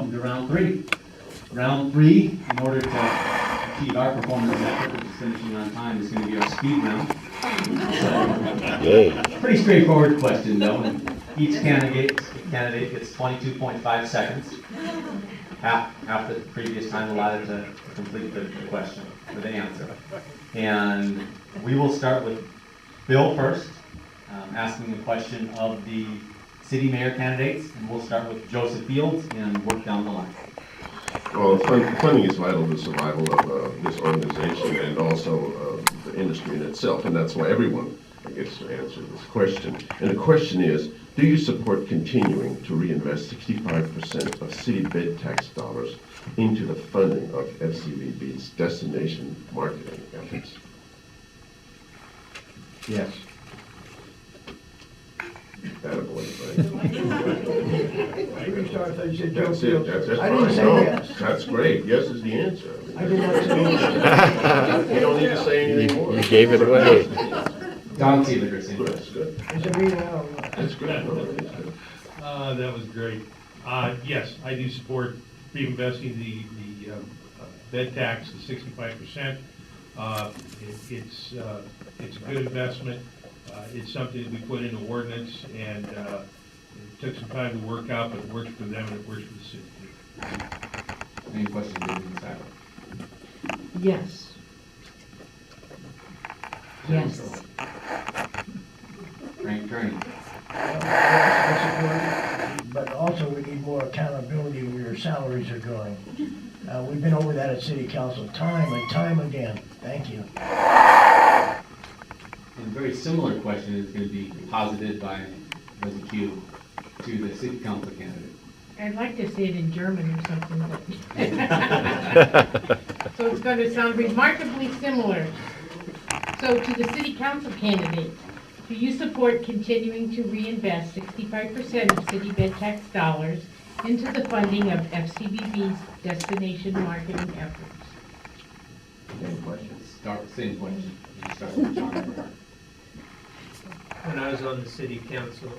welcome to round three. Round three, in order to achieve our performance metric, which is finishing on time, is going to be our speed round. Pretty straightforward question though, and each candidate gets 22.5 seconds, half the previous time allotted to complete the question, or the answer. And we will start with Bill first, asking a question of the city mayor candidates, and we'll start with Joseph Fields and work down the line. Well, funding is vital to the survival of this organization and also the industry in itself, and that's why everyone gets to answer this question. And the question is, do you support continuing to reinvest 65% of city bed tax dollars into the funding of FCVB's destination marketing efforts? Yes. Attaboy, That's That's it, that's I fine. didn't say No, yes. That's great, yes is the answer. I did not say yes. You don't need to say anything more. You gave it away. Don Seeliger, same Good, question. that's good. Is it reading out? That's good. No, that is good. That was great. Yes, I do support reinvesting the bed tax to 65%. It's a good investment. It's something that we put in the ordinance, and it took some time to work out, but it works for them and it works for the city. Any questions in the side? Yes. Yes. Frank Kearney. But also we need more accountability where your salaries are going. We've been over that at City Council time and time again. Thank you. And a very similar question is going to be posited by President Q to the city council candidate. I'd like to say it in German or something, but so it's going to sound remarkably similar. So to the city council candidate, do you support continuing to reinvest 65% of city bed tax dollars into the funding of FCVB's destination marketing efforts? Same question. Same question. Start with John. When I was on the city council,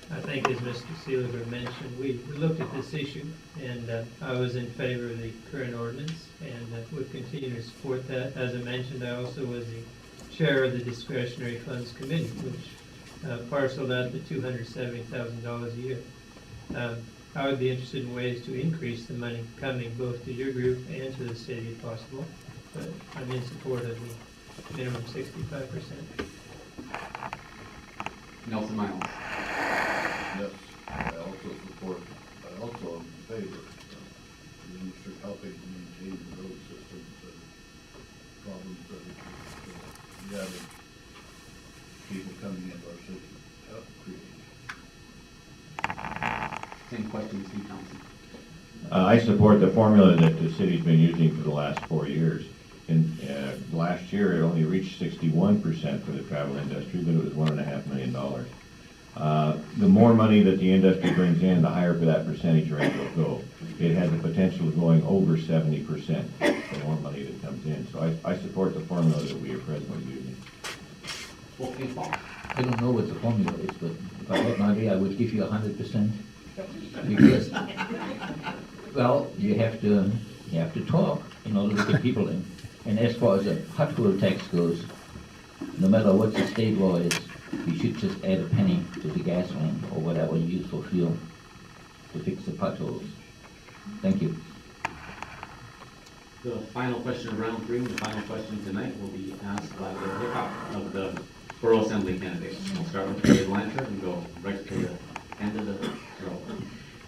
I think as Mr. Seeliger mentioned, we looked at this issue, and I was in favor of the current ordinance, and would continue to support that. As I mentioned, I also was the chair of the discretionary funds committee, which parceled out the $270,000 a year. I would be interested in ways to increase the money coming both to your group and to the city if possible, but I'm in support of the minimum 65%. Nelson Miles. Yes, I also support, I also am in favor of the industry helping maintain the road systems and problems that we have with people coming into our city create. Same question, city council. I support the formula that the city's been using for the last 4 years. In last year, it only reached 61% for the travel industry, but it was $1.5 million. The more money that the industry brings in, the higher for that percentage rate will go. It has the potential of going over 70%, the more money that comes in. So I support the formula that we are presently using. I don't know what the formula is, but if I had my way, I would give you 100%. Because, well, you have to talk in order to get people in. And as far as the pothole tax goes, no matter what the state law is, you should just add a penny to the gasoline or whatever you use for fuel to fix the potholes. Thank you. The final question of round three, the final question tonight, will be asked by the hip-hop of the Borough Assembly candidates. We'll start with Dave Blanchard and go right to the end of the row.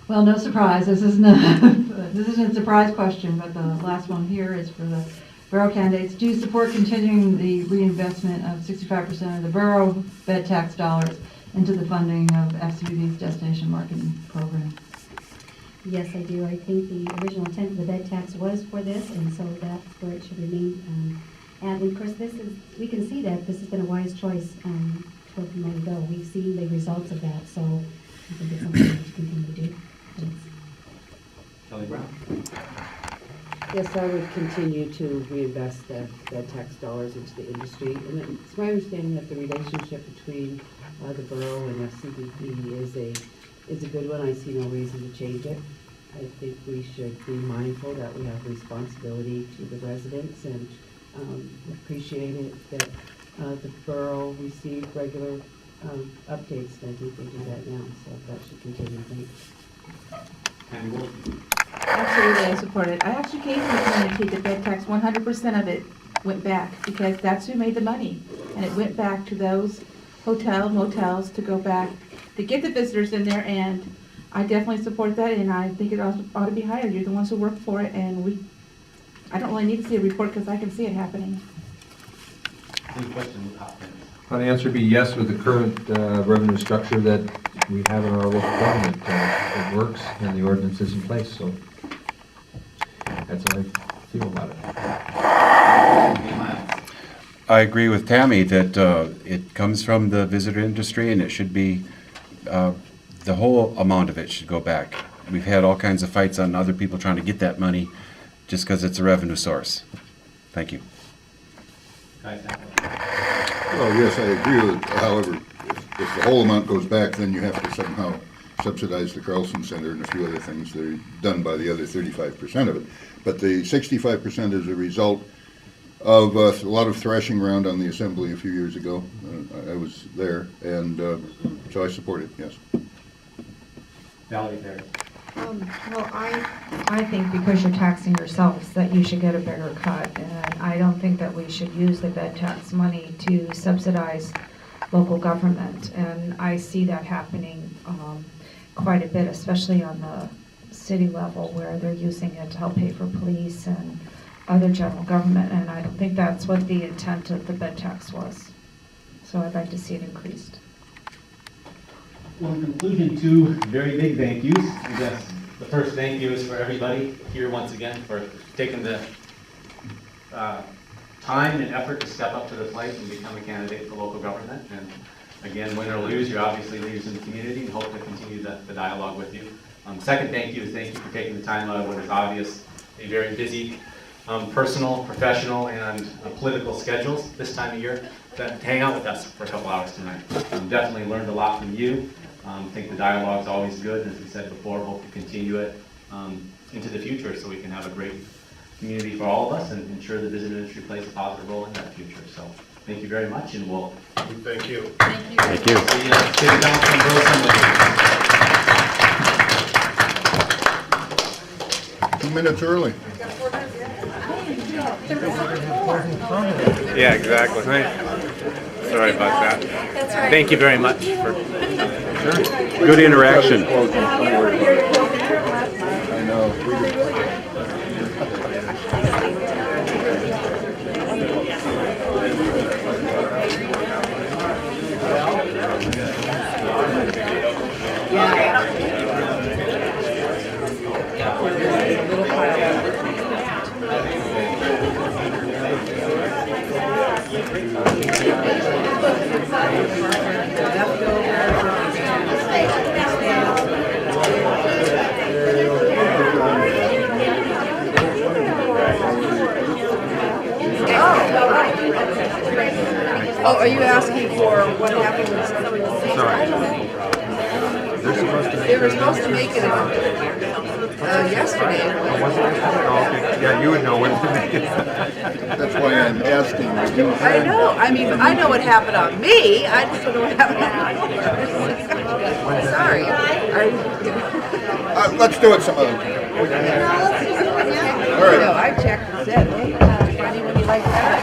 Well, no surprise. This isn't a surprise question, but the last one here is for the borough candidates. Do you support continuing the reinvestment of 65% of the borough bed tax dollars into the funding of FCVB's destination marketing program? Yes, I do. I think the original intent of the bed tax was for this, and so that's where it should remain. And of course, we can see that this has been a wise choice toward the money go. We've seen the results of that, so I think it's something we should continue to do. Thanks. Kelly Brown. Yes, I would continue to reinvest the tax dollars into the industry. And it's my understanding that the relationship between the borough and FCVB is a good one. I see no reason to change it. I think we should be mindful that we have responsibility to the residents and appreciate it that the borough received regular updates. I think they do that now, so that should continue. Thanks. And we'll Absolutely, I support it. I actually came from a community that bed tax, 100% of it went back, because that's who made the money. And it went back to those motels to go back, to get the visitors in there, and I definitely support that, and I think it ought to be higher. You're the ones who work for it, and I don't really need to see a report, because I can see it happening. any questions? The answer would be yes, with the current revenue structure that we have in our local government. It works and the ordinance is in place, so that's how I feel about it. I agree with Tammy that it comes from the visitor industry, and it should be, the whole amount of it should go back. We've had all kinds of fights on other people trying to get that money just because it's a revenue source. Thank you. Guys, Well, yes, I agree with it. However, if the whole amount goes back, then you have to somehow subsidize the Carlson Center and a few other things that are done by the other 35% of it. But the 65% is a result of a lot of thrashing around on the assembly a few years ago. I was there, and so I support it, yes. Valerie Perry. Well, I think because you're taxing yourselves that you should get a bigger cut, and I don't think that we should use the bed tax money to subsidize local government, and I see that happening quite a bit, especially on the city level where they're using it to help pay for police and other general government, and I don't think that's what the intent of the bed tax was. So I'd like to see it increased. Well, in conclusion, two very big thank yous. I guess the first thank you is for everybody here once again for taking the time and effort to step up to the plate and become a candidate for local government. And again, win or lose, you're obviously leaders in the community, and hope to continue the dialogue with you. Second thank you is thank you for taking the time out of what is obvious a very busy personal, professional, and political schedules this time of year to hang out with us for a couple hours tonight. Definitely learned a lot from you. I think the dialogue is always good, and as we said before, hope to continue it into the future so we can have a great community for all of us and ensure the visitor industry plays a positive role in that future. So thank you very much, and we'll Thank you. Thank you. Thank you. see you at City Council in Borough. 2 minutes early. Yeah, exactly. Sorry about that. Thank you very much for good interaction. I know. Oh, are you asking for what happened with somebody? Sorry. They were supposed to make it yesterday. Oh, was it? Oh, okay. Yeah, you would know when to make it. That's why I'm asking. I know, I mean, I know what happened on me, I just don't know what happened on you. Sorry. Let's do it some other time. All right. No, I checked and said, hey, funny when you like that.